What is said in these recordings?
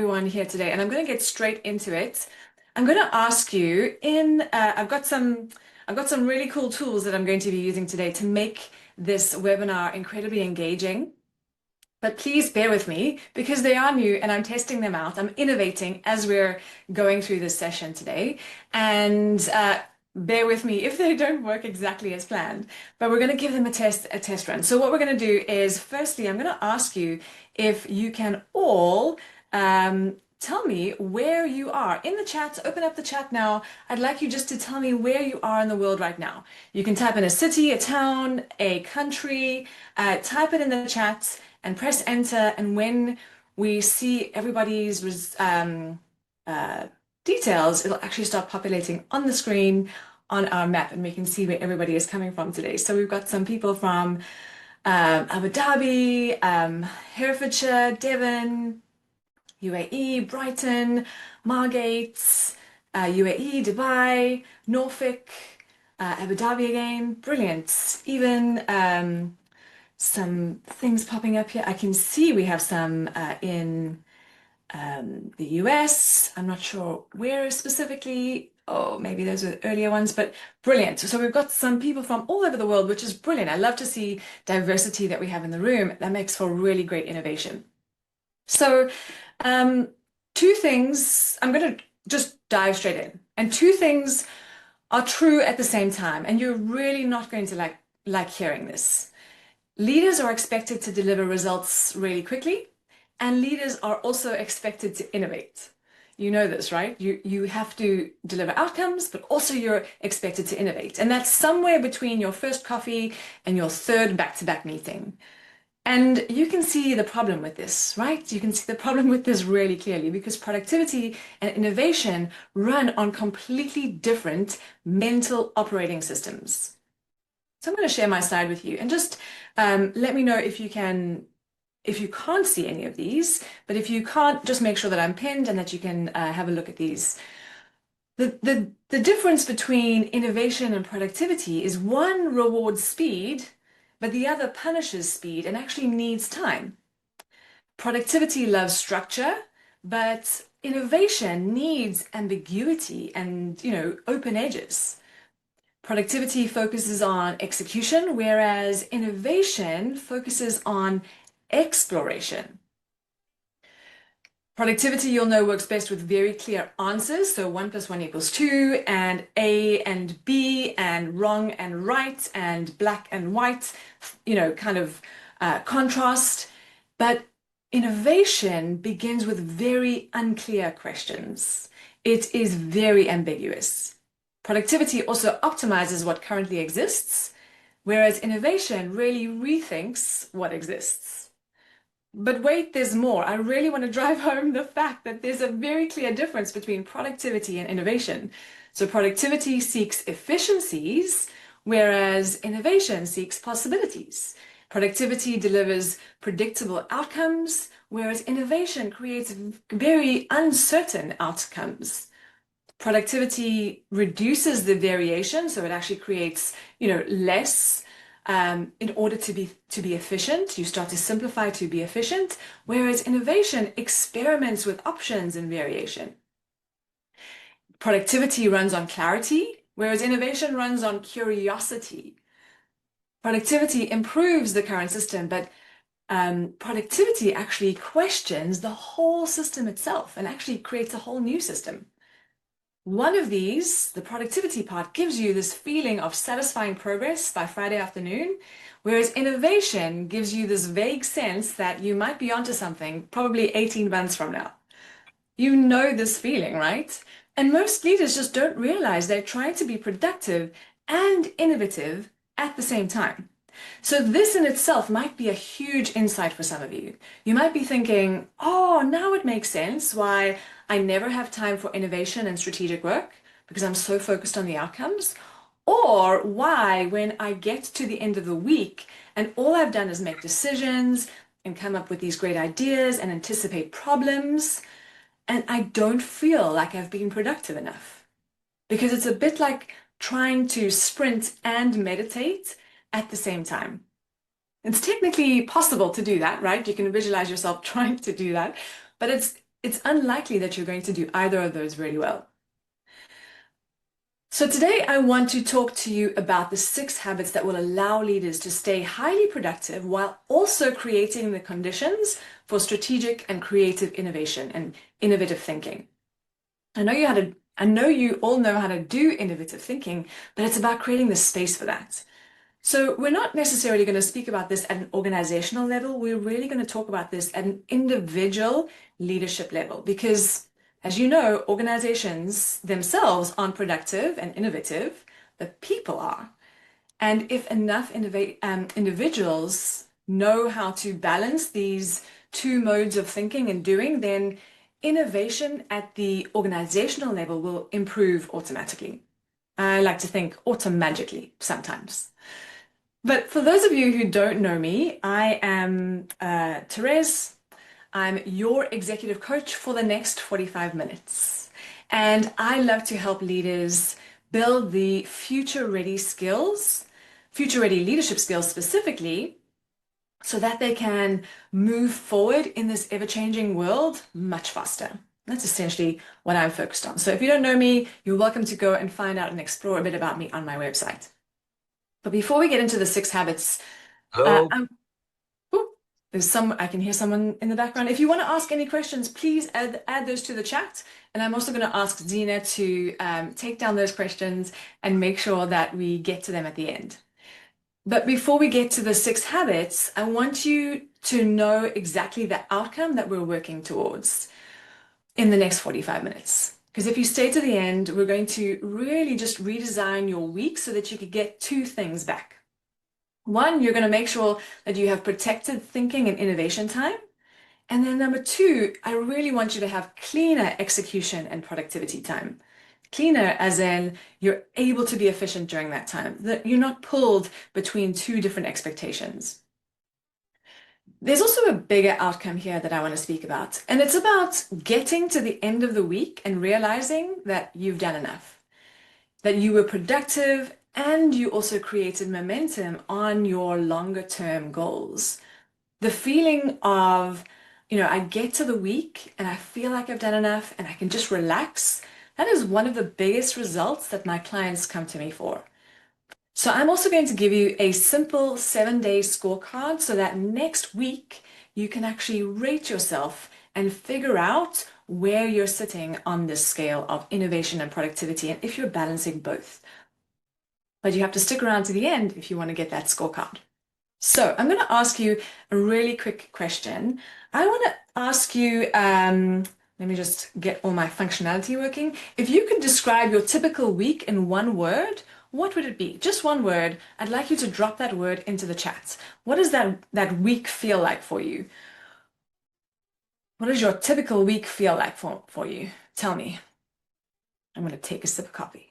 Everyone here today, and I'm going to get straight into it. I'm going to ask you I've got some really cool tools that I'm going to be using today to make this webinar incredibly engaging. But please bear with me because they are new and I'm testing them out. I'm innovating as we're going through this session today. And bear with me if they don't work exactly as planned. But we're going to give them a test run. So what we're going to do is, firstly, I'm going to ask you if you can all tell me where you are. In the chat, open up the chat now. I'd like you just to tell me where you are in the world right now. You can type in a city, a town, a country, type it in the chat and press enter. And when we see everybody's details, it'll actually start populating on the screen on our map and we can see where everybody is coming from today. So we've got some people from Abu Dhabi, Herefordshire, Devon, UAE, Brighton, Margate, UAE, Dubai, Norfolk, Abu Dhabi again. Brilliant. Even some things popping up here. I can see we have some in the US. I'm not sure where specifically. Oh, maybe those are earlier ones, but brilliant. So we've got some people from all over the world, which is brilliant. I love to see diversity that we have in the room. That makes for really great innovation. So two things, I'm going to just dive straight in. And two things are true at the same time, and you're really not going to like hearing this. Leaders are expected to deliver results really quickly, and leaders are also expected to innovate. You know this, right? You have to deliver outcomes, but also you're expected to innovate. And that's somewhere between your first coffee and your third back-to-back meeting. And you can see the problem with this, right? You can see the problem with this really clearly because productivity and innovation run on completely different mental operating systems. So I'm going to share my slide with you and just let me know if you can't see any of these, but if you can't, just make sure that I'm pinned and that you can have a look at these. The difference between innovation and productivity is one rewards speed, but the other punishes speed and actually needs time. Productivity loves structure, but innovation needs ambiguity and, open edges. Productivity focuses on execution, whereas innovation focuses on exploration. Productivity, you'll know, works best with very clear answers. So 1 + 1 = 2, and A and B, and wrong and right, and black and white, kind of contrast. But innovation begins with very unclear questions. It is very ambiguous. Productivity also optimizes what currently exists, whereas innovation really rethinks what exists. But wait, there's more. I really want to drive home the fact that there's a very clear difference between productivity and innovation. So productivity seeks efficiencies, whereas innovation seeks possibilities. Productivity delivers predictable outcomes, whereas innovation creates very uncertain outcomes. Productivity reduces the variation, so it actually creates, less. In order to be efficient, you start to simplify to be efficient, whereas innovation experiments with options and variation. Productivity runs on clarity, whereas innovation runs on curiosity. Productivity improves the current system, but productivity actually questions the whole system itself and actually creates a whole new system. One of these, the productivity part, gives you this feeling of satisfying progress by Friday afternoon, whereas innovation gives you this vague sense that you might be onto something probably 18 months from now. You know this feeling, right? And most leaders just don't realize they're trying to be productive and innovative at the same time. So this in itself might be a huge insight for some of you. You might be thinking, oh, now it makes sense why I never have time for innovation and strategic work because I'm so focused on the outcomes. Or why, when I get to the end of the week and all I've done is make decisions and come up with these great ideas and anticipate problems, and I don't feel like I've been productive enough. Because it's a bit like trying to sprint and meditate at the same time. It's technically possible to do that, right? You can visualize yourself trying to do that, but it's it's unlikely that you're going to do either of those really well. So today I want to talk to you about the 6 habits that will allow leaders to stay highly productive while also creating the conditions for strategic and creative innovation and innovative thinking. I know you all know how to do innovative thinking, but it's about creating the space for that. So we're not necessarily going to speak about this at an organizational level. We're really going to talk about this at an individual leadership level because, as you know, organizations themselves aren't productive and innovative, but people are. And if enough individuals know how to balance these two modes of thinking and doing, then innovation at the organizational level will improve automatically. I like to think automagically sometimes. But for those of you who don't know me, I am Terez. I'm your executive coach for the next 45 minutes. And I love to help leaders build the future-ready skills, future-ready leadership skills specifically, so that they can move forward in this ever-changing world much faster. That's essentially what I'm focused on. So if you don't know me, you're welcome to go and find out and explore a bit about me on my website. But before we get into the 6 habits, Hello. I'm, oh, I can hear someone in the background. If you want to ask any questions, please add those to the chat. And I'm also going to ask Zena to take down those questions and make sure that we get to them at the end. But before we get to the 6 habits, I want you to know exactly the outcome that we're working towards in the next 45 minutes. Because if you stay to the end, we're going to really just redesign your week so that you could get 2 things back. One, you're going to make sure that you have protected thinking and innovation time. And then number 2, I really want you to have cleaner execution and productivity time. Cleaner as in you're able to be efficient during that time, that you're not pulled between 2 different expectations. There's also a bigger outcome here that I want to speak about, and it's about getting to the end of the week and realizing that you've done enough, that you were productive and you also created momentum on your longer term goals. The feeling of, I get to the week and I feel like I've done enough and I can just relax. That is one of the biggest results that my clients come to me for. So I'm also going to give you a simple 7-day scorecard so that next week you can actually rate yourself and figure out where you're sitting on this scale of innovation and productivity and if you're balancing both. But you have to stick around to the end if you want to get that scorecard. So I'm going to ask you a really quick question. I want to ask you, let me just get all my functionality working. If you could describe your typical week in one word, what would it be? Just one word. I'd like you to drop that word into the chat. What does that week feel like for you? What does your typical week feel like for you? Tell me. I'm going to take a sip of coffee.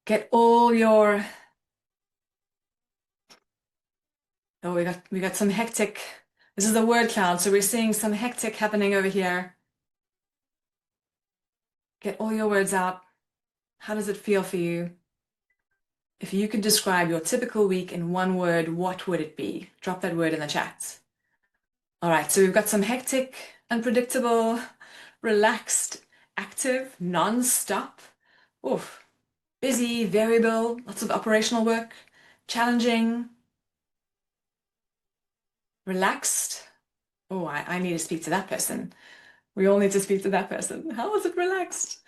Get all your Oh, we got some hectic. This is the word cloud, so we're seeing some hectic happening over here. Get all your words out. How does it feel for you? If you could describe your typical week in one word, what would it be? Drop that word in the chat. All right, so we've got some hectic, unpredictable, relaxed, active, non-stop. Oof. Busy, variable, lots of operational work, challenging, relaxed. Oh, I need to speak to that person. We all need to speak to that person. How was it relaxed?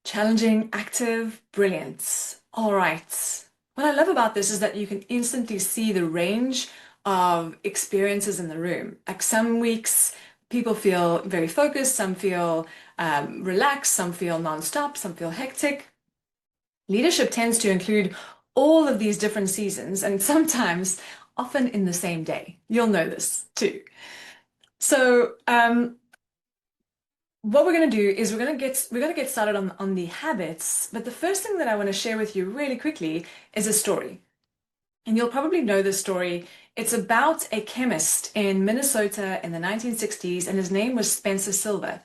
Challenging, active, brilliant. All right. What I love about this is that you can instantly see the range of experiences in the room. Like some weeks, people feel very focused, some feel relaxed, some feel nonstop, some feel hectic. Leadership tends to include all of these different seasons and sometimes often in the same day. You'll know this too. So, what we're going to do is we're going to get started on the habits, but the first thing that I want to share with you really quickly is a story. And you'll probably know this story. It's about a chemist in Minnesota in the 1960s, and his name was Spencer Silver.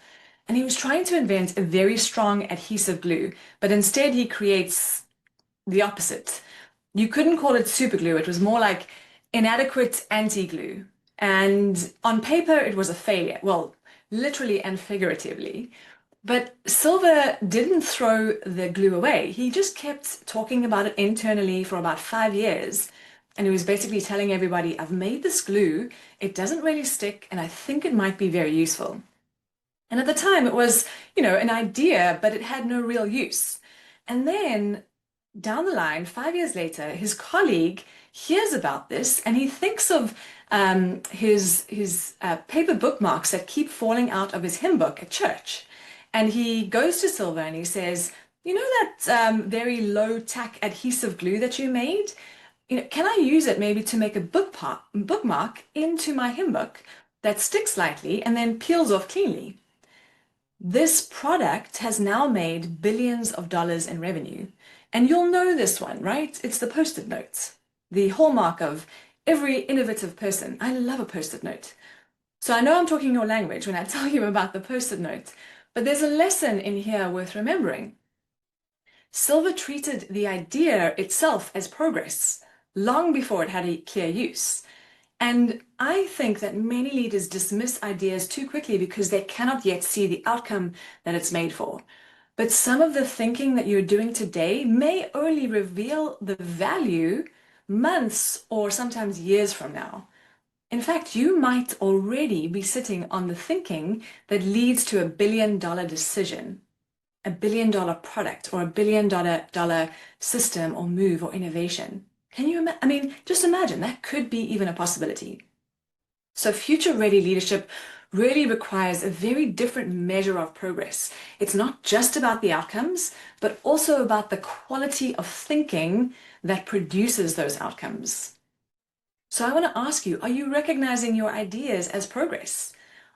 And he was trying to invent a very strong adhesive glue, but instead he creates the opposite. You couldn't call it super glue. It was more like inadequate anti-glue. And on paper, it was a failure. Well, literally and figuratively. But Silver didn't throw the glue away. He just kept talking about it internally for about 5 years. And he was basically telling everybody, I've made this glue, it doesn't really stick, and I think it might be very useful. And at the time, it was, an idea, but it had no real use. And then down the line, 5 years later, his colleague hears about this and he thinks of his paper bookmarks that keep falling out of his hymn book at church. And he goes to Silver and he says, you know that very low tack adhesive glue that you made? Can I use it maybe to make a bookmark into my hymn book that sticks lightly and then peels off cleanly? This product has now made billions of dollars in revenue. And you'll know this one, right? It's the post-it notes, the hallmark of every innovative person. I love a post-it note. So I know I'm talking your language when I tell you about the post-it note, but there's a lesson in here worth remembering. Silver treated the idea itself as progress long before it had a clear use. And I think that many leaders dismiss ideas too quickly because they cannot yet see the outcome that it's made for. But some of the thinking that you're doing today may only reveal the value months or sometimes years from now. In fact, you might already be sitting on the thinking that leads to $1 billion decision, $1 billion product, or $1 billion system or move or innovation. Can you imagine? I mean, just imagine that could be even a possibility. So future-ready leadership really requires a very different measure of progress. It's not just about the outcomes, but also about the quality of thinking that produces those outcomes. So I want to ask you, are you recognizing your ideas as progress?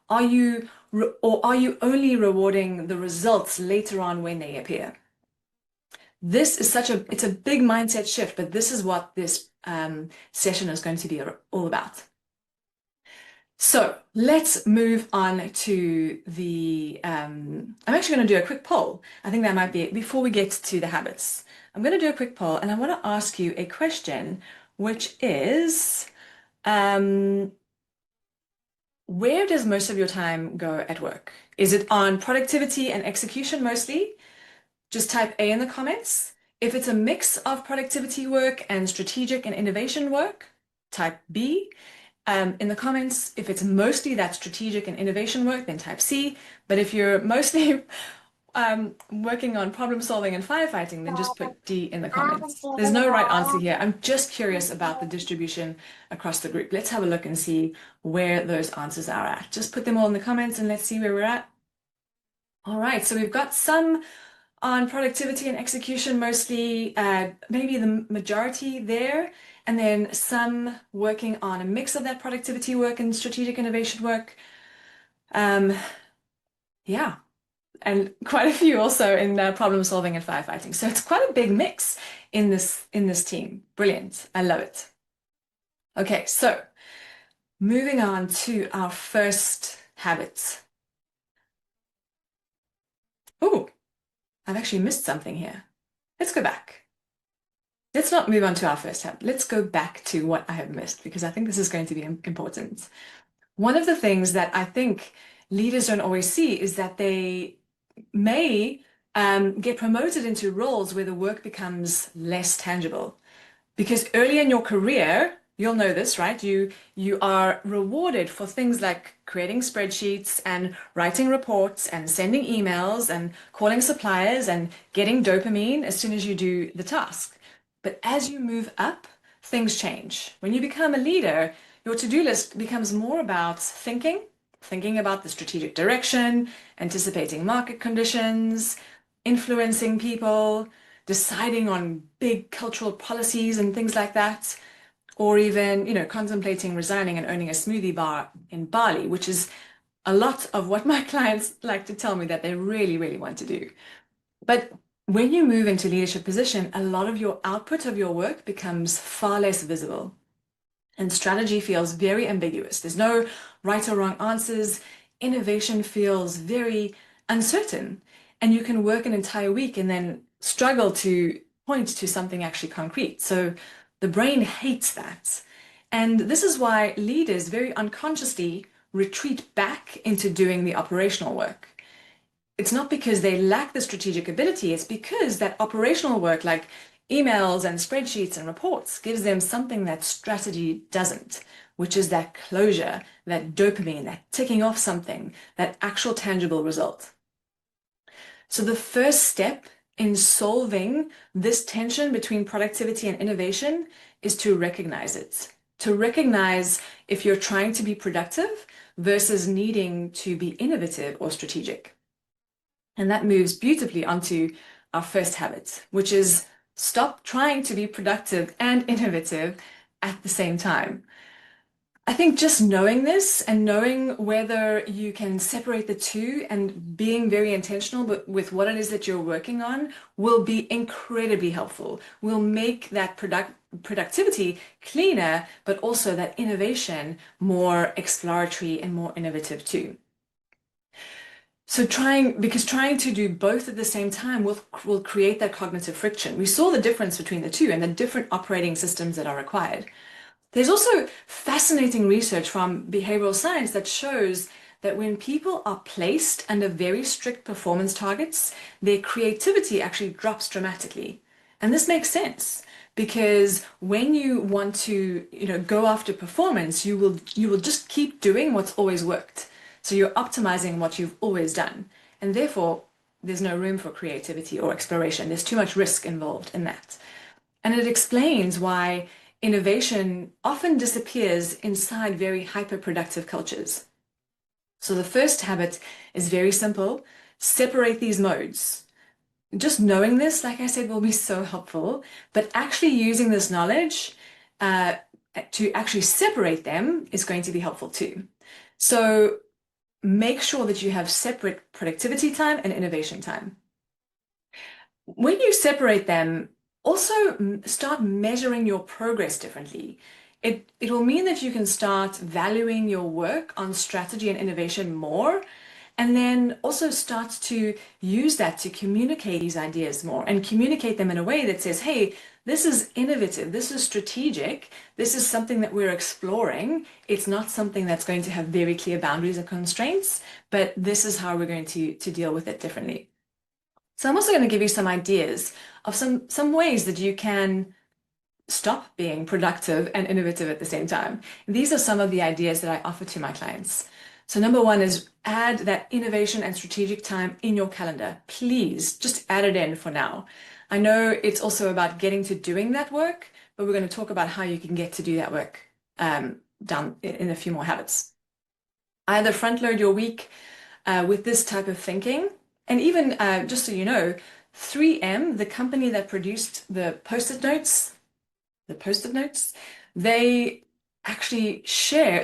Are you only rewarding the results later on when they appear? This is it's a big mindset shift, but this is what this session is going to be all about. So let's move on to I'm actually going to do a quick poll. I think that might be it before we get to the habits. I'm going to do a quick poll and I want to ask you a question, which is, where does most of your time go at work? Is it on productivity and execution mostly? Just type A in the comments. If it's a mix of productivity work and strategic and innovation work, type B. In the comments, if it's mostly that strategic and innovation work, then type C. But if you're mostly working on problem solving and firefighting, then just put D in the comments. There's no right answer here. I'm just curious about the distribution across the group. Let's have a look and see where those answers are at. Just put them all in the comments and let's see where we're at. All right, so we've got some on productivity and execution, mostly maybe the majority there, and then some working on a mix of that productivity work and strategic innovation work. Yeah, and quite a few also in problem solving and firefighting. So it's quite a big mix in this team. Brilliant. I love it. Okay, so moving on to our first habit. Oh, I've actually missed something here. Let's go back. Let's not move on to our first habit. Let's go back to what I have missed because I think this is going to be important. One of the things that I think leaders don't always see is that they may get promoted into roles where the work becomes less tangible. Because early in your career, you'll know this, right? You are rewarded for things like creating spreadsheets and writing reports and sending emails and calling suppliers and getting dopamine as soon as you do the task. But as you move up, things change. When you become a leader, your to-do list becomes more about thinking about the strategic direction, anticipating market conditions, influencing people, deciding on big cultural policies and things like that, or even, contemplating resigning and owning a smoothie bar in Bali, which is a lot of what my clients like to tell me that they really, really want to do. But when you move into leadership position, a lot of your output of your work becomes far less visible. And strategy feels very ambiguous. There's no right or wrong answers. Innovation feels very uncertain. And you can work an entire week and then struggle to point to something actually concrete. So the brain hates that. And this is why leaders very unconsciously retreat back into doing the operational work. It's not because they lack the strategic ability, it's because that operational work, like emails and spreadsheets and reports, gives them something that strategy doesn't, which is that closure, that dopamine, that ticking off something, that actual tangible result. So the first step in solving this tension between productivity and innovation is to recognize it. To recognize if you're trying to be productive versus needing to be innovative or strategic. And that moves beautifully onto our first habit, which is stop trying to be productive and innovative at the same time. I think just knowing this and knowing whether you can separate the two and being very intentional with what it is that you're working on will be incredibly helpful. Will make that productivity cleaner, but also that innovation more exploratory and more innovative too. So because trying to do both at the same time will create that cognitive friction. We saw the difference between the two and the different operating systems that are required. There's also fascinating research from behavioral science that shows that when people are placed under very strict performance targets, their creativity actually drops dramatically. And this makes sense because when you want to, go after performance, you will just keep doing what's always worked. So you're optimizing what you've always done. And therefore, there's no room for creativity or exploration. There's too much risk involved in that. And it explains why innovation often disappears inside very hyper-productive cultures. So the first habit is very simple. Separate these modes. Just knowing this, like I said, will be so helpful, but actually using this knowledge to actually separate them is going to be helpful too. So make sure that you have separate productivity time and innovation time. When you separate them, also start measuring your progress differently. It will mean that you can start valuing your work on strategy and innovation more, and then also start to use that to communicate these ideas more and communicate them in a way that says, hey, this is innovative, this is strategic, this is something that we're exploring. It's not something that's going to have very clear boundaries and constraints, but this is how we're going to deal with it differently. So I'm also going to give you some ideas of some ways that you can stop being productive and innovative at the same time. These are some of the ideas that I offer to my clients. So number one is add that innovation and strategic time in your calendar. Please just add it in for now. I know it's also about getting to doing that work, but we're going to talk about how you can get to do that work down in a few more habits. Either front load your week with this type of thinking, and even just so you know, 3M, the company that produced the post-it notes, they actually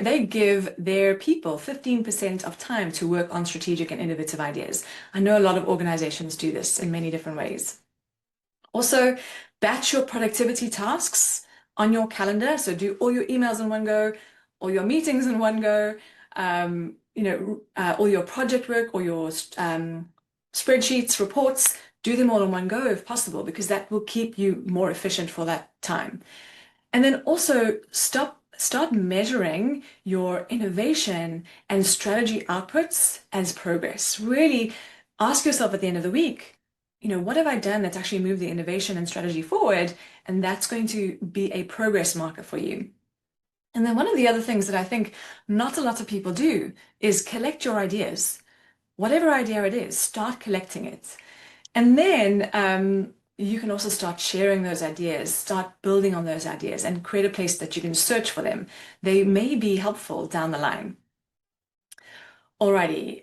they give their people 15% of time to work on strategic and innovative ideas. I know a lot of organizations do this in many different ways. Also, batch your productivity tasks on your calendar. So do all your emails in one go, all your meetings in one go, all your project work, all your spreadsheets, reports, do them all in one go if possible, because that will keep you more efficient for that time. And then also start measuring your innovation and strategy outputs as progress. Really ask yourself at the end of the week, what have I done that's actually moved the innovation and strategy forward? And that's going to be a progress marker for you. And then one of the other things that I think not a lot of people do is collect your ideas. Whatever idea it is, start collecting it. And then you can also start sharing those ideas, start building on those ideas and create a place that you can search for them. They may be helpful down the line. Alrighty.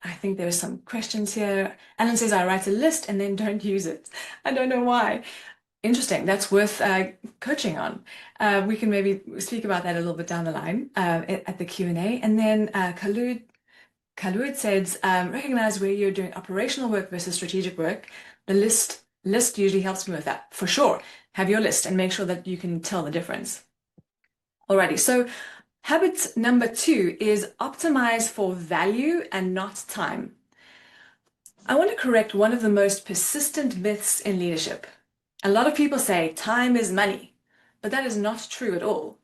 I think there are some questions here. Alan says, I write a list and then don't use it. I don't know why. Interesting. That's worth coaching on. We can maybe speak about that a little bit down the line at the Q&A. And then Khalud says, recognize where you're doing operational work versus strategic work. The list usually helps me with that, for sure. Have your list and make sure that you can tell the difference. Alrighty, so habit number 2 is optimize for value and not time. I want to correct one of the most persistent myths in leadership. A lot of people say time is money. but that is not true at all.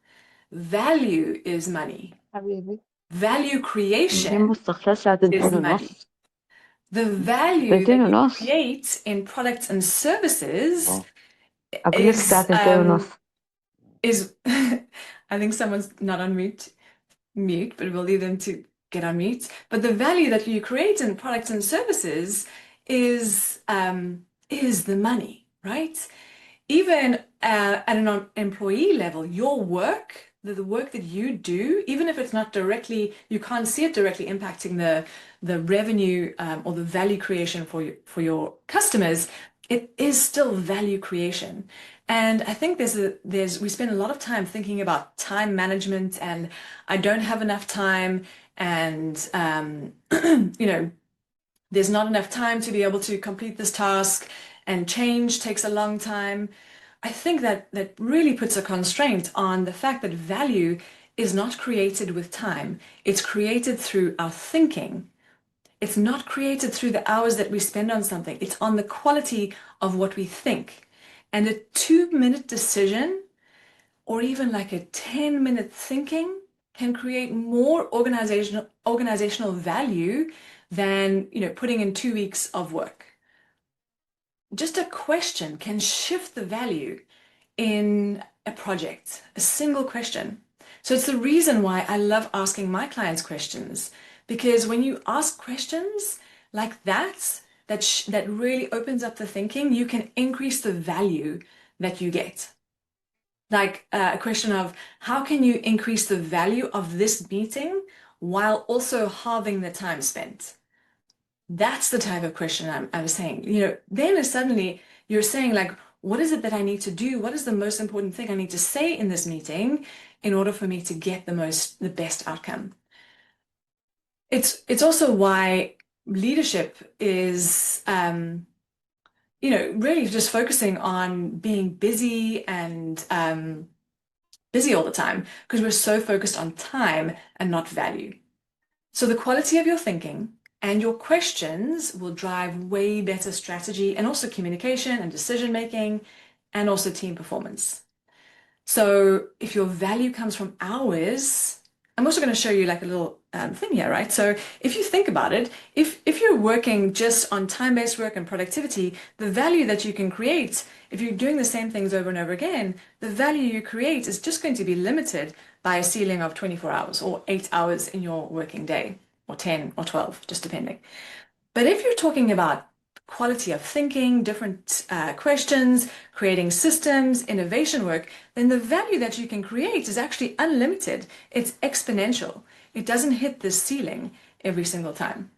Value is money. حبيبي Value اتنين creation مستخسرش على is تنتين money. ونص. The value تنتين that you ونص. create in products and services أقول لك الساعة is تنتين ونص. is I think someone's not on mute, but we'll leave them to get on mute. But the value that you create in products and services is the money, right? Even at an employee level, your work, the work that you do, even if it's not directly, you can't see it directly impacting the revenue or the value creation for your customers, it is still value creation. And I think we spend a lot of time thinking about time management and I don't have enough time and you know, there's not enough time to be able to complete this task and change takes a long time. I think that really puts a constraint on the fact that value is not created with time. It's created through our thinking. It's not created through the hours that we spend on something. It's on the quality of what we think. And a 2-minute decision or even like a 10-minute thinking can create more organizational value than, putting in 2 weeks of work. Just a question can shift the value in a project, a single question. So it's the reason why I love asking my clients questions, because when you ask questions like that really opens up the thinking, you can increase the value that you get. Like a question of how can you increase the value of this meeting while also halving the time spent? That's the type of question I was saying. Then suddenly you're saying like, what is it that I need to do? What is the most important thing I need to say in this meeting in order for me to get the best outcome? It's also why leadership is, really just focusing on being busy and busy all the time because we're so focused on time and not value. So the quality of your thinking and your questions will drive way better strategy and also communication and decision making and also team performance. So if your value comes from hours, I'm also going to show you like a little thing here, right? So if you think about it, if you're working just on time-based work and productivity, the value that you can create, if you're doing the same things over and over again, the value you create is just going to be limited by a ceiling of 24 hours or 8 hours in your working day, or 10 or 12, just depending. But if you're talking about quality of thinking, different questions, creating systems, innovation work, then the value that you can create is actually unlimited. It's exponential. It doesn't hit the ceiling every single time.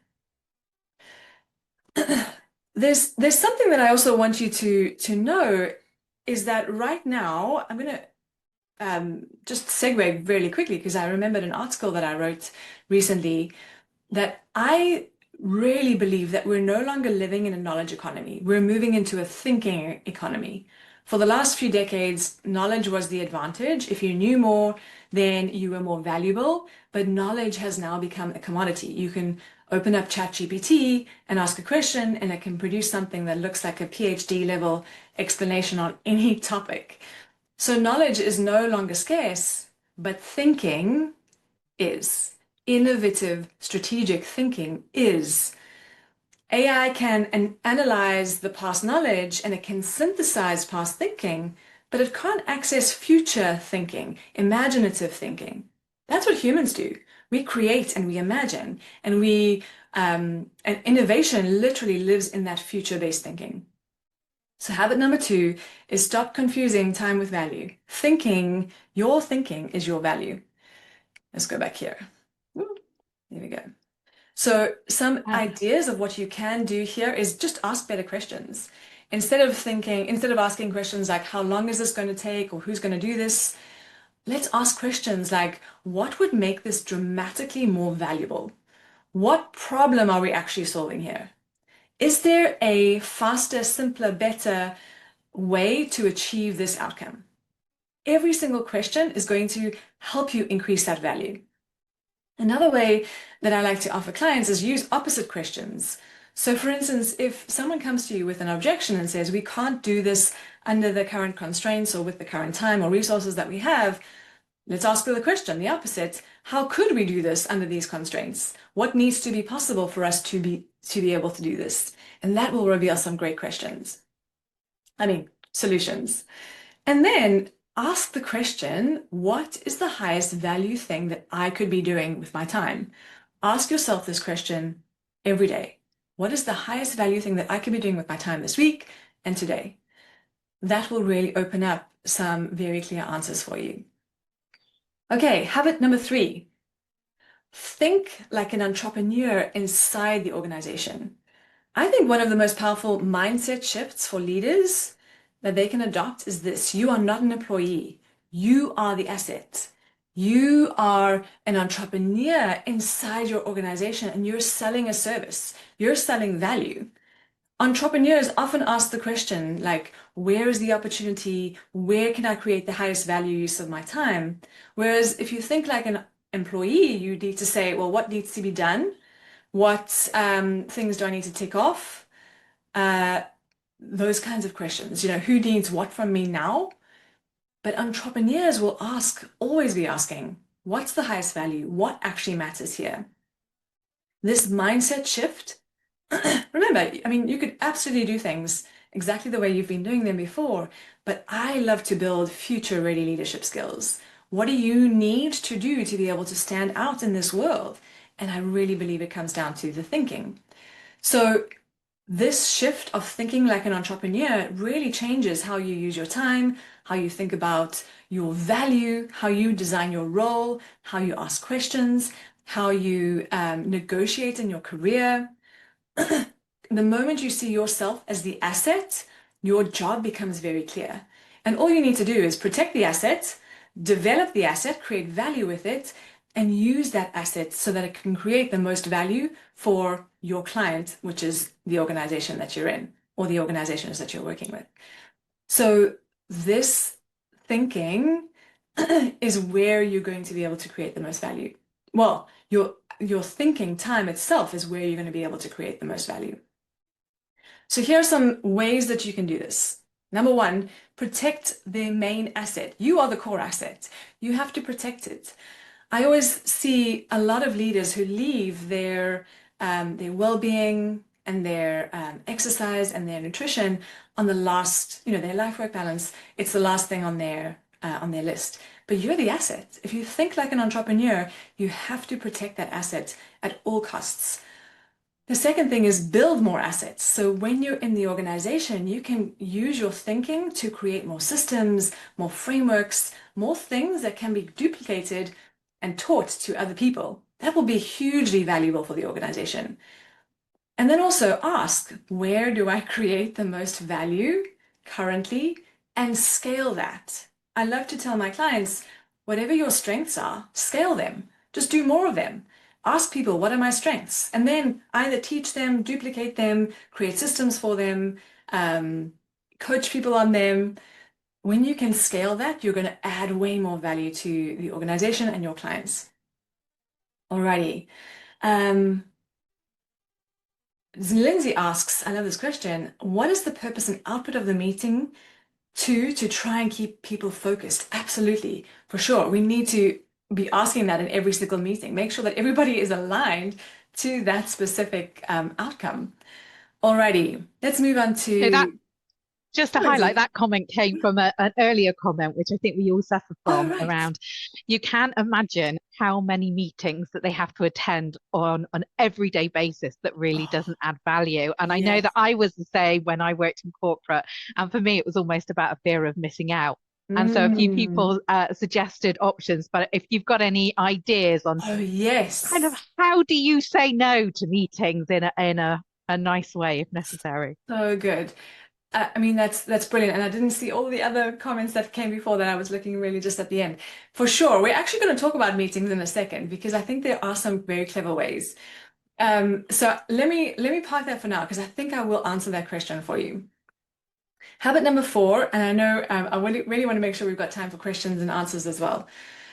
There's something that I also want you to know is that right now, I'm going to just segue really quickly because I remembered an article that I wrote recently that I really believe that we're no longer living in a knowledge economy. We're moving into a thinking economy. For the last few decades, knowledge was the advantage. If you knew more, then you were more valuable. But knowledge has now become a commodity. You can open up ChatGPT and ask a question, and it can produce something that looks like a PhD level explanation on any topic. So knowledge is no longer scarce, but thinking is. Innovative strategic thinking is. AI can analyze the past knowledge and it can synthesize past thinking, but it can't access future thinking, imaginative thinking. That's what humans do. We create and we imagine, and innovation literally lives in that future-based thinking. So habit number 2 is stop confusing time with value. Your thinking is your value. Let's go back here. There we go. So some ideas of what you can do here is just ask better questions. Instead of asking questions like, how long is this going to take or who's going to do this? Let's ask questions like, what would make this dramatically more valuable? What problem are we actually solving here? Is there a faster, simpler, better way to achieve this outcome? Every single question is going to help you increase that value. Another way that I like to offer clients is use opposite questions. So, for instance, if someone comes to you with an objection and says, we can't do this under the current constraints or with the current time or resources that we have, let's ask the question, the opposite. How could we do this under these constraints? What needs to be possible for us to be able to do this? And that will reveal some great questions. I mean, solutions. And then ask the question, what is the highest value thing that I could be doing with my time? Ask yourself this question every day. What is the highest value thing that I could be doing with my time this week and today? That will really open up some very clear answers for you. Okay, habit number 3. Think like an entrepreneur inside the organization. I think one of the most powerful mindset shifts for leaders that they can adopt is this. You are not an employee. You are the asset. You are an entrepreneur inside your organization and you're selling a service. You're selling value. Entrepreneurs often ask the question like, where is the opportunity? Where can I create the highest value use of my time? Whereas if you think like an employee, you need to say, well, what needs to be done? What things do I need to tick off? Uh, those kinds of questions. Who needs what from me now? But entrepreneurs will always be asking, what's the highest value? What actually matters here? This mindset shift. Remember, I mean, you could absolutely do things exactly the way you've been doing them before, but I love to build future-ready leadership skills. What do you need to do to be able to stand out in this world? And I really believe it comes down to the thinking. So this shift of thinking like an entrepreneur really changes how you use your time, how you think about your value, how you design your role, how you ask questions, how you negotiate in your career. The moment you see yourself as the asset, your job becomes very clear. And all you need to do is protect the asset, develop the asset, create value with it, and use that asset so that it can create the most value for your client, which is the organization that you're in or the organizations that you're working with. So this thinking is where you're going to be able to create the most value. Well, your thinking time itself is where you're going to be able to create the most value. So here are some ways that you can do this. Number 1, protect the main asset. You are the core asset. You have to protect it. I always see a lot of leaders who leave their well-being and their exercise and their nutrition on the last, their life-work balance. It's the last thing on their list. But you're the asset. If you think like an entrepreneur, you have to protect that asset at all costs. The second thing is build more assets. So when you're in the organization, you can use your thinking to create more systems, more frameworks, more things that can be duplicated and taught to other people. That will be hugely valuable for the organization. And then also ask, where do I create the most value currently, and scale that. I love to tell my clients, whatever your strengths are, scale them. Just do more of them. Ask people, what are my strengths? And then either teach them, duplicate them, create systems for them, coach people on them. When you can scale that, you're going to add way more value to the organization and your clients. Alrighty. Lindsay asks, I love this question, what is the purpose and output of the meeting to try and keep people focused? Absolutely, for sure. We need to be asking that in every single meeting. Make sure that everybody is aligned to that specific outcome. Alrighty, let's move on So that, to just to highlight, Lindsay. that comment came from an earlier comment, which I think we all suffer Oh, from, right. around you can't imagine how many meetings that they have to attend on an everyday basis that really Oh, doesn't add value. And I know yes. that I was the same when I worked in corporate. And for me, it was almost about a fear of missing out. And so a few Mm. people suggested options, but if you've got any ideas on Oh, kind of yes. how do you say no to meetings in a nice way if necessary? So good. I mean, that's brilliant. And I didn't see all the other comments that came before that. I was looking really just at the end. For sure, we're actually going to talk about meetings in a second because I think there are some very clever ways. So let me park that for now because I think I will answer that question for you. Habit number 4, and I know I really want to make sure we've got time for questions and answers as well.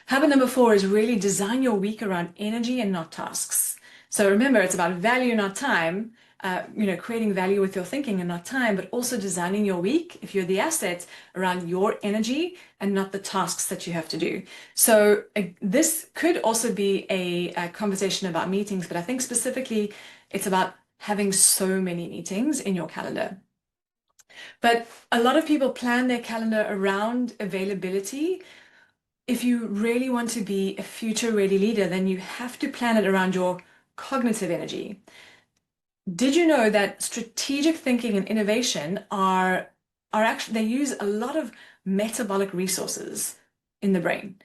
Habit number 4 is really design your week around energy and not tasks. So remember, it's about value, not time. creating value with your thinking and not time, but also designing your week, if you're the asset, around your energy and not the tasks that you have to do. So this could also be a conversation about meetings, but I think specifically it's about having so many meetings in your calendar. But a lot of people plan their calendar around availability. If you really want to be a future-ready leader, then you have to plan it around your cognitive energy. Did you know that strategic thinking and innovation are actually, they use a lot of metabolic resources in the brain,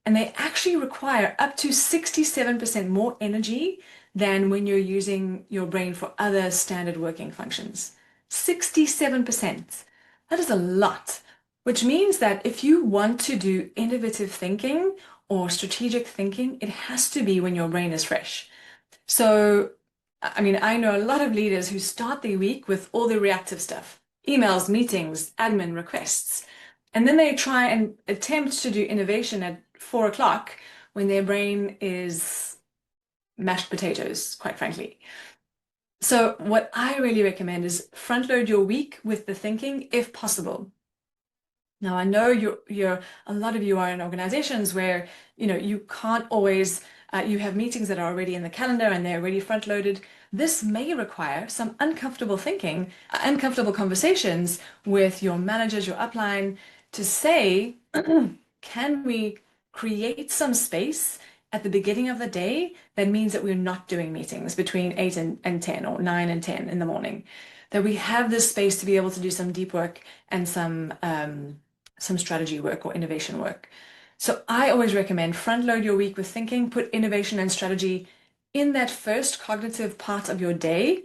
and they actually require up to 67% more energy than when you're using your brain for other standard working functions. 67%. That is a lot, which means that if you want to do innovative thinking or strategic thinking, it has to be when your brain is fresh. So, I mean, I know a lot of leaders who start their week with all the reactive stuff, emails, meetings, admin requests, and then they try and attempt to do innovation at 4 o'clock when their brain is mashed potatoes, quite frankly. So what I really recommend is front load your week with the thinking if possible. Now, I know a lot of you are in organizations where, you can't always, you have meetings that are already in the calendar and they're already front loaded. This may require some uncomfortable thinking, uncomfortable conversations with your managers, your upline, to say, can we create some space at the beginning of the day that means that we're not doing meetings between 8 and 10 or 9 and 10 in the morning, that we have this space to be able to do some deep work and some strategy work or innovation work. So I always recommend front load your week with thinking, put innovation and strategy in that first cognitive part of your day,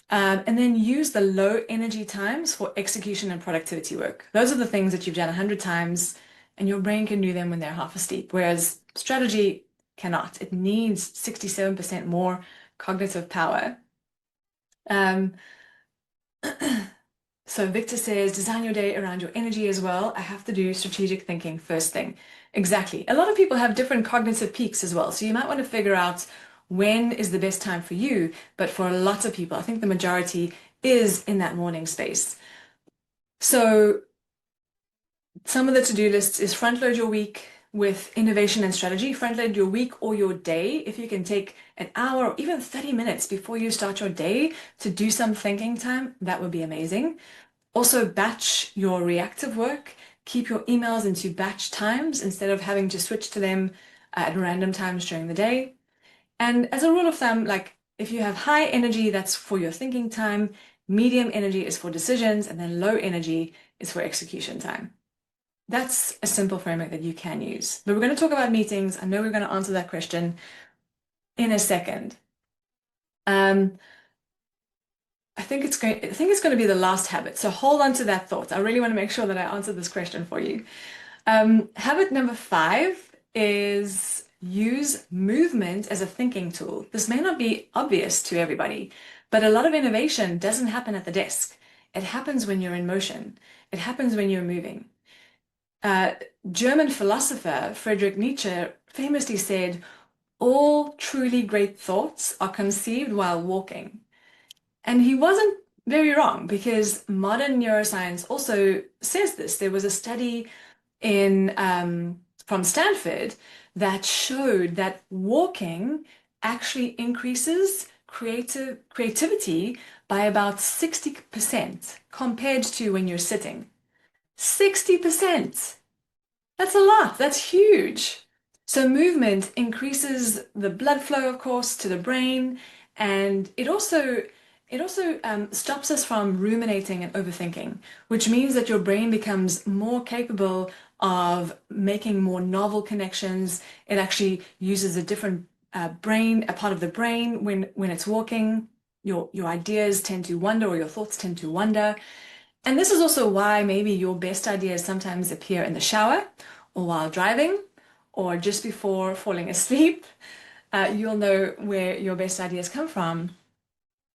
and then use the low energy times for execution and productivity work. Those are the things that you've done 100 times and your brain can do them when they're half asleep, whereas strategy cannot. It needs 67% more cognitive power. So Victor says, design your day around your energy as well. I have to do strategic thinking first thing. Exactly. A lot of people have different cognitive peaks as well. So you might want to figure out when is the best time for you. But for a lot of people, I think the majority is in that morning space. So some of the to-do lists is front load your week with innovation and strategy. Front load your week or your day. If you can take an hour or even 30 minutes before you start your day to do some thinking time, that would be amazing. Also, batch your reactive work. Keep your emails into batch times instead of having to switch to them at random times during the day. And as a rule of thumb, like if you have high energy, that's for your thinking time, medium energy is for decisions, and then low energy is for execution time. That's a simple framework that you can use. But we're going to talk about meetings. I know we're going to answer that question in a second. I think it's going to be the last habit. So hold on to that thought. I really want to make sure that I answer this question for you. Habit number 5 is use movement as a thinking tool. This may not be obvious to everybody, but a lot of innovation doesn't happen at the desk. It happens when you're in motion. It happens when you're moving. German philosopher Friedrich Nietzsche famously said, all truly great thoughts are conceived while walking. And he wasn't very wrong because modern neuroscience also says this. There was a study from Stanford that showed that walking actually increases creativity by about 60% compared to when you're sitting. 60%. That's a lot. That's huge. So movement increases the blood flow, of course, to the brain, and it also stops us from ruminating and overthinking, which means that your brain becomes more capable of making more novel connections. It actually uses a different a part of the brain when it's walking. Your ideas tend to wander, or your thoughts tend to wander. And this is also why maybe your best ideas sometimes appear in the shower or while driving or just before falling asleep. You'll know where your best ideas come from.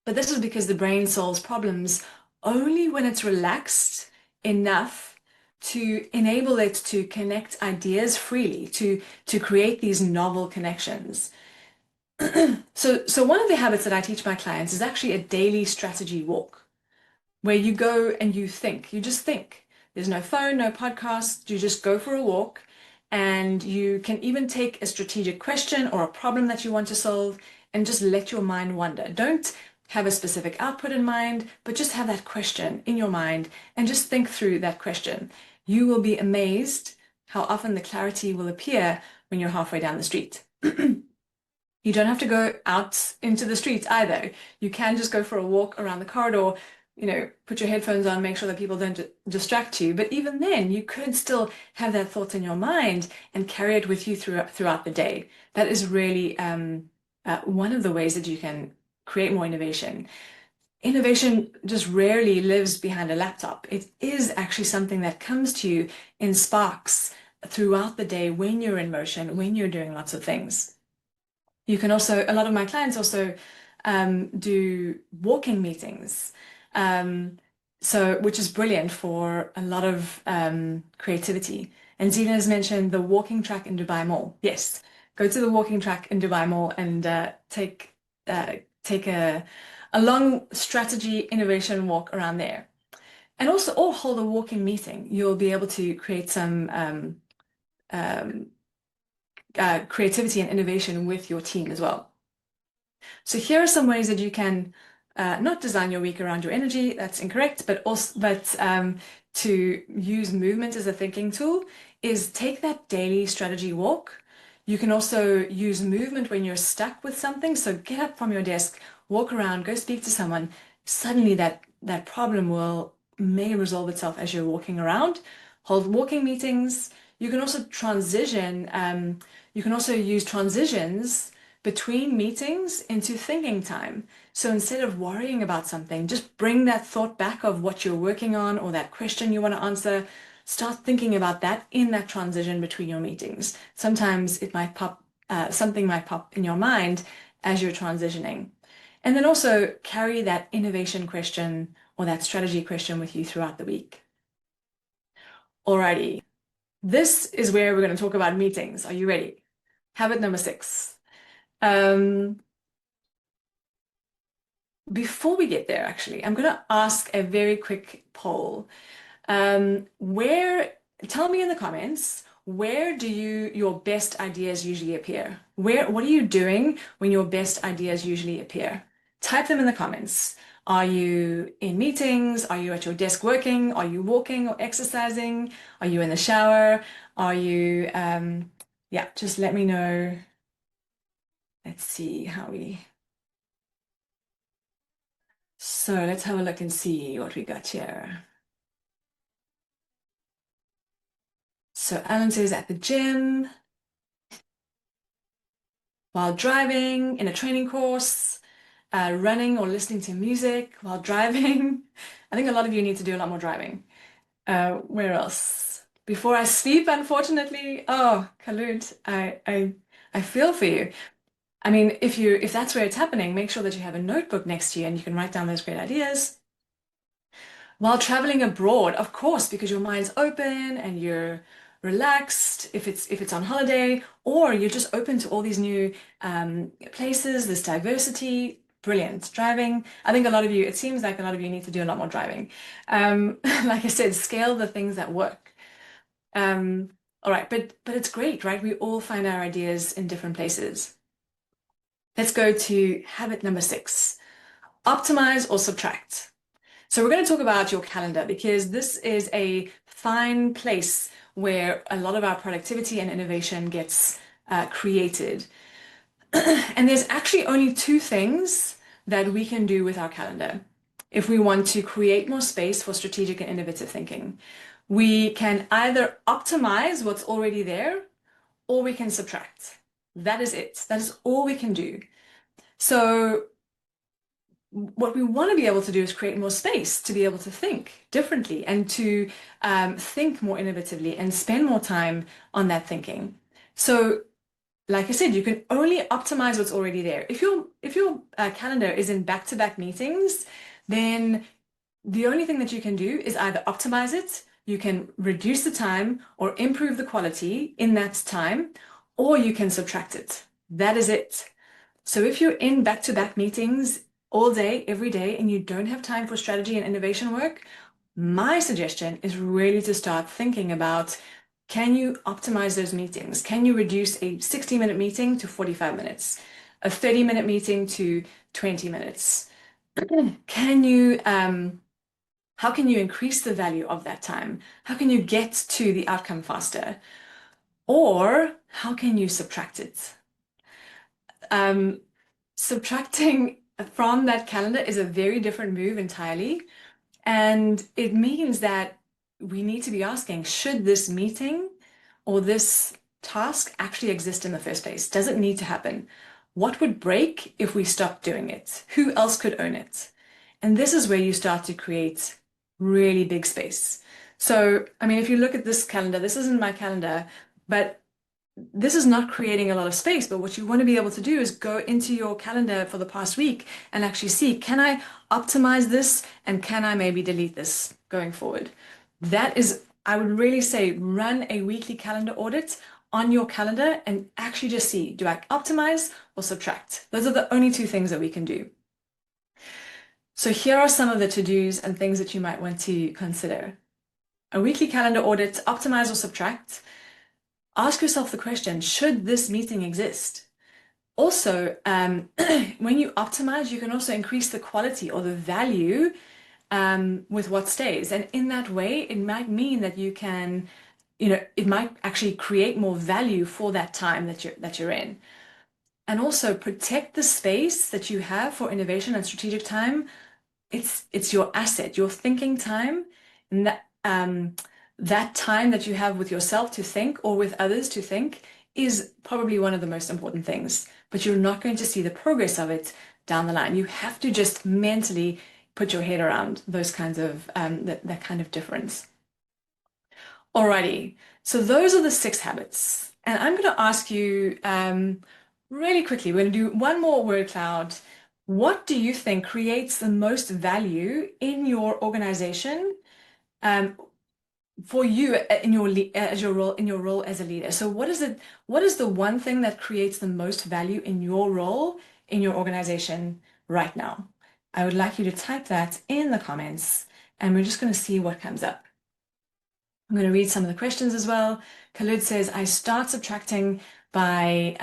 But this is because the brain solves problems only when it's relaxed enough to enable it to connect ideas freely, to create these novel connections. So one of the habits that I teach my clients is actually a daily strategy walk where you go and you think. You just think. There's no phone, no podcast. You just go for a walk, and you can even take a strategic question or a problem that you want to solve and just let your mind wander. Don't have a specific output in mind, but just have that question in your mind and just think through that question. You will be amazed how often the clarity will appear when you're halfway down the street. You don't have to go out into the streets either. You can just go for a walk around the corridor, put your headphones on, make sure that people don't distract you. But even then, you could still have that thought in your mind and carry it with you throughout the day. That is really one of the ways that you can create more innovation. Innovation just rarely lives behind a laptop. It is actually something that comes to you in sparks throughout the day when you're in motion, when you're doing lots of things. You can also, a lot of my clients also do walking meetings. Which is brilliant for a lot of creativity. And Zena has mentioned the walking track in Dubai Mall. Yes, go to the walking track in Dubai Mall and take a long strategy innovation walk around there. And also, or hold a walking meeting. You'll be able to create some um, creativity and innovation with your team as well. So here are some ways that you can not design your week around your energy, that's incorrect, but to use movement as a thinking tool is take that daily strategy walk. You can also use movement when you're stuck with something. So get up from your desk, walk around, go speak to someone. Suddenly that problem may resolve itself as you're walking around. Hold walking meetings. You can also transition. You can also use transitions between meetings into thinking time. So instead of worrying about something, just bring that thought back of what you're working on or that question you want to answer. Start thinking about that in that transition between your meetings. Sometimes something might pop in your mind as you're transitioning. And then also carry that innovation question or that strategy question with you throughout the week. Alrighty, this is where we're going to talk about meetings. Are you ready? Habit number 6. Before we get there, actually, I'm going to ask a very quick poll. Tell me in the comments, where do your best ideas usually appear? What are you doing when your best ideas usually appear? Type them in the comments. Are you in meetings? Are you at your desk working? Are you walking or exercising? Are you in the shower? Yeah, just let me know. Let's see so let's have a look and see what we got here. So Alan says at the gym, while driving, in a training course, running or listening to music while driving. I think a lot of you need to do a lot more driving. Where else? Before I sleep, unfortunately. Oh, Khalud, I feel for you. I mean, if that's where it's happening, make sure that you have a notebook next to you and you can write down those great ideas. While traveling abroad, of course, because your mind's open and you're relaxed if it's on holiday, or you're just open to all these new places, this diversity. Brilliant. Driving. I think it seems like a lot of you need to do a lot more driving. Like I said, scale the things that work. All right, but it's great, right? We all find our ideas in different places. Let's go to habit number 6. Optimize or subtract. So we're going to talk about your calendar because this is a fine place where a lot of our productivity and innovation gets created. And there's actually only 2 things that we can do with our calendar if we want to create more space for strategic and innovative thinking. We can either optimize what's already there or we can subtract. That is it. That is all we can do. So what we want to be able to do is create more space to be able to think differently and to think more innovatively and spend more time on that thinking. So, like I said, you can only optimize what's already there. If your calendar is in back-to-back meetings, then the only thing that you can do is either optimize it, you can reduce the time or improve the quality in that time, or you can subtract it. That is it. So if you're in back-to-back meetings all day, every day, and you don't have time for strategy and innovation work, my suggestion is really to start thinking about, can you optimize those meetings? Can you reduce a 60-minute meeting to 45 minutes, a 30-minute meeting to 20 minutes? Can you, how can you increase the value of that time? How can you get to the outcome faster? Or how can you subtract it? Um, Subtracting from that calendar is a very different move entirely. And it means that we need to be asking, should this meeting or this task actually exist in the first place? Does it need to happen? What would break if we stopped doing it? Who else could own it? And this is where you start to create really big space. So, I mean, if you look at this calendar, this isn't my calendar, but this is not creating a lot of space, but what you want to be able to do is go into your calendar for the past week and actually see, can I optimize this and can I maybe delete this going forward? That is, I would really say, run a weekly calendar audit on your calendar and actually just see, do I optimize or subtract? Those are the only two things that we can do. So here are some of the to-dos and things that you might want to consider. A weekly calendar audit, optimize or subtract. Ask yourself the question, should this meeting exist? Also, when you optimize, you can also increase the quality or the value with what stays. And in that way, it might mean that you can, it might actually create more value for that time that you're in. And also protect the space that you have for innovation and strategic time. It's your asset, your thinking time, and that time that you have with yourself to think or with others to think is probably one of the most important things, but you're not going to see the progress of it down the line. You have to just mentally put your head around those kinds of that kind of difference. Alrighty, so those are the 6 habits, and I'm going to ask you really quickly. We're going to do one more word cloud. What do you think creates the most value in your organization? For you in your as your role as a leader. So what is it, what is the one thing that creates the most value in your role in your organization right now? I would like you to type that in the comments and we're just going to see what comes up. I'm going to read some of the questions as well. Khalid says, I start subtracting by,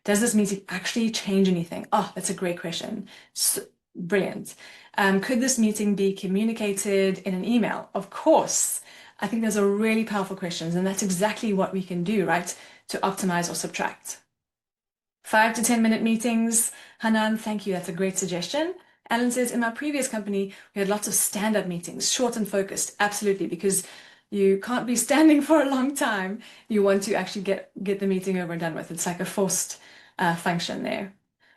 does this meeting actually change anything? Oh, that's a great question. So, brilliant. Could this meeting be communicated in an email? Of course. I think those are really powerful questions, and that's exactly what we can do, right? To optimize or subtract. 5 to 10-minute meetings. Hanan, thank you. That's a great suggestion. Alan says, in my previous company, we had lots of stand-up meetings, short and focused. Absolutely, because you can't be standing for a long time. You want to actually get the meeting over and done with. It's like a forced function there.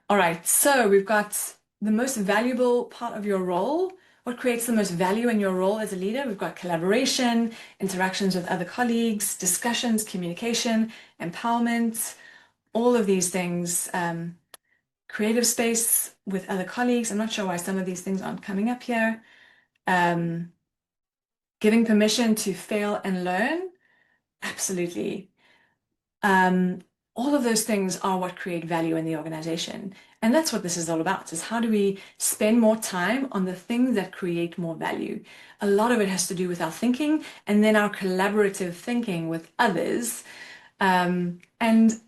All right, so we've got the most valuable part of your role. What creates the most value in your role as a leader? We've got collaboration, interactions with other colleagues, discussions, communication, empowerment, all of these things, creative space with other colleagues. I'm not sure why some of these things aren't coming up here. Giving permission to fail and learn. Absolutely. All of those things are what create value in the organization. And that's what this is all about, is how do we spend more time on the things that create more value? A lot of it has to do with our thinking and then our collaborative thinking with others. And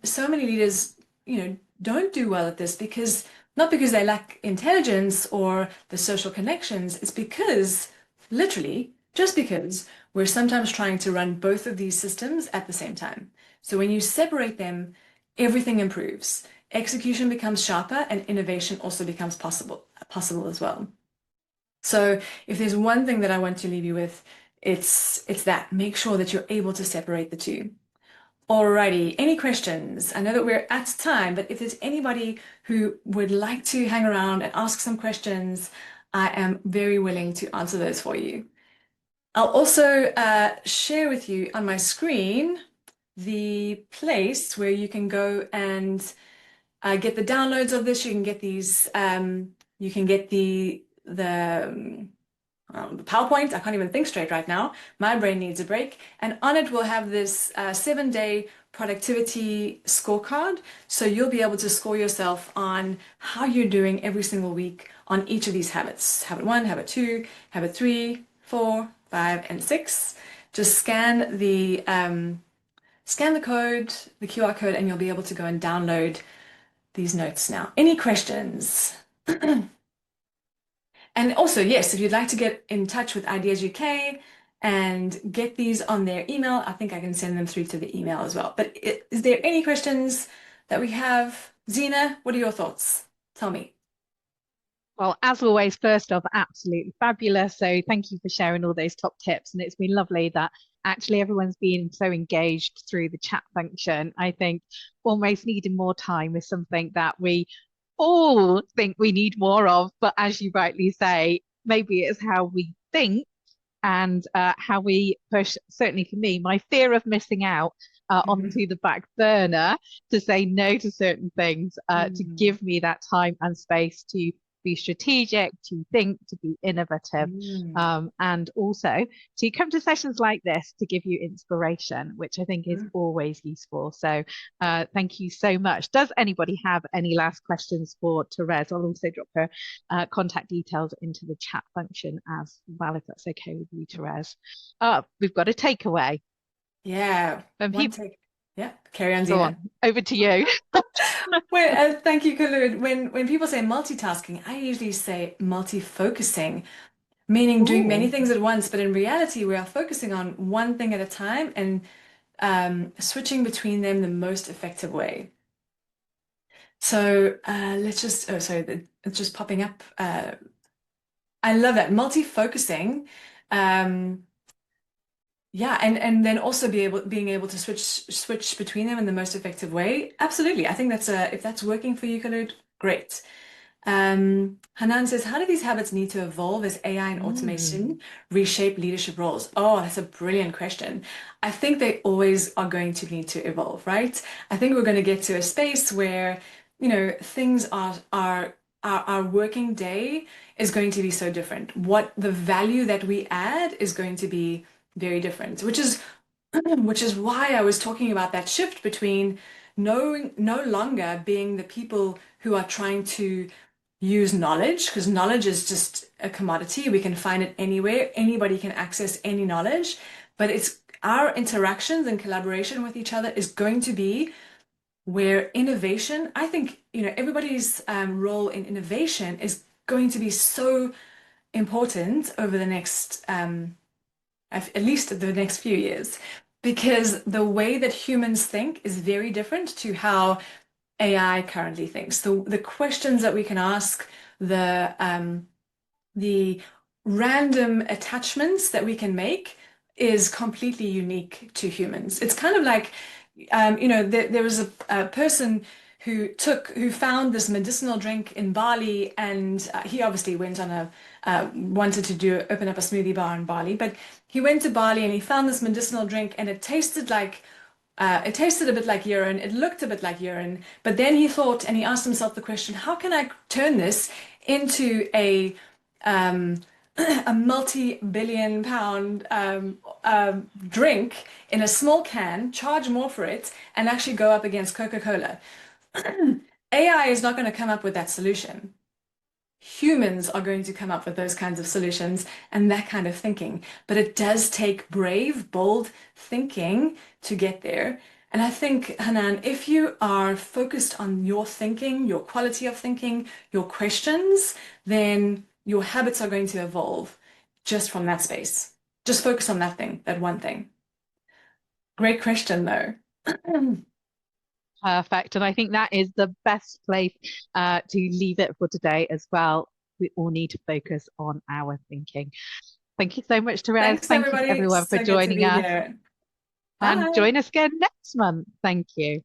so many leaders, don't do well at this because, not because they lack intelligence or the social connections, it's because, literally, just because we're sometimes trying to run both of these systems at the same time. So when you separate them, everything improves. Execution becomes sharper and innovation also becomes possible as well. So if there's one thing that I want to leave you with, it's that. Make sure that you're able to separate the two. Alrighty, any questions? I know that we're at time, but if there's anybody who would like to hang around and ask some questions, I am very willing to answer those for you. I'll also share with you on my screen the place where you can go and get the downloads of this. You can get these, you can get the PowerPoint. I can't even think straight right now. My brain needs a break. And on it, we'll have this 7-day productivity scorecard. So you'll be able to score yourself on how you're doing every single week on each of these habits. Habit 1, habit 2, habit 3, 4, 5, and 6. Just scan the code, the QR code, and you'll be able to go and download these notes now. Any questions? And also, yes, if you'd like to get in touch with Ideas UK and get these on their email, I think I can send them through to the email as well. But is there any questions that we have? Zena, what are your thoughts? Tell me. Well, as always, first off, absolutely fabulous. So thank you for sharing all those top tips. And it's been lovely that actually everyone's been so engaged through the chat function. I think almost needing more time is something that we all think we need more of. But as you rightly say, maybe it's how we think and how we push, certainly for me, my fear of missing out onto the back burner to say no to certain things, to Mm. give me that time and space to be strategic, to think, to be innovative, Mm. and also to come to sessions like this to give you inspiration, which I think is Mm. always useful. So thank you so much. Does anybody have any last questions for Terez? I'll also drop her contact details into the chat function as well, if that's okay with you, Terez. We've got a takeaway. Yeah, When one people take. Yeah, carry on, go Zena. on, over to you. Thank you, Khulud. When people say multitasking, I usually say multi-focusing, meaning doing many Ooh. things at once. But in reality, we are focusing on one thing at a time and switching between them the most effective way. So let's just, oh, sorry, it's just popping up. I love that. Multi-focusing. Um, yeah, and then also being able to switch between them in the most effective way. Absolutely. I think that's if that's working for you, Khalid, great. Hanan says, how do these habits need to evolve as AI and Mm. automation reshape leadership roles? Oh, that's a brilliant question. I think they always are going to need to evolve, right? I think we're going to get to a space where, things our working day is going to be so different. What the value that we add is going to be very different, which is why I was talking about that shift between no longer being the people who are trying to use knowledge, because knowledge is just a commodity. We can find it anywhere. Anybody can access any knowledge, but it's our interactions and collaboration with each other is going to be where innovation, I think, everybody's role in innovation is going to be so important over the next at least the next few years, because the way that humans think is very different to how AI currently thinks. The questions that we can ask, the random attachments that we can make is completely unique to humans. It's kind of like, there was a person who found this medicinal drink in Bali, and he obviously went on wanted to open up a smoothie bar in Bali, but he went to Bali and he found this medicinal drink, and it tasted a bit like urine, it looked a bit like urine, but then he thought and he asked himself the question, how can I turn this into um, a multi-billion pound drink in a small can, charge more for it, and actually go up against Coca-Cola? AI is not going to come up with that solution. Humans are going to come up with those kinds of solutions and that kind of thinking. But it does take brave, bold thinking to get there. And I think, Hanan, if you are focused on your thinking, your quality of thinking, your questions, then your habits are going to evolve just from that space. Just focus on that thing, that one thing. Great question, though. Perfect. And I think that is the best place to leave it for today as well. We all need to focus on our thinking. Thank you so much, Terez. Thanks, Thank you everybody. everyone for So good to joining be us here. and Bye. join us again next month. Thank you.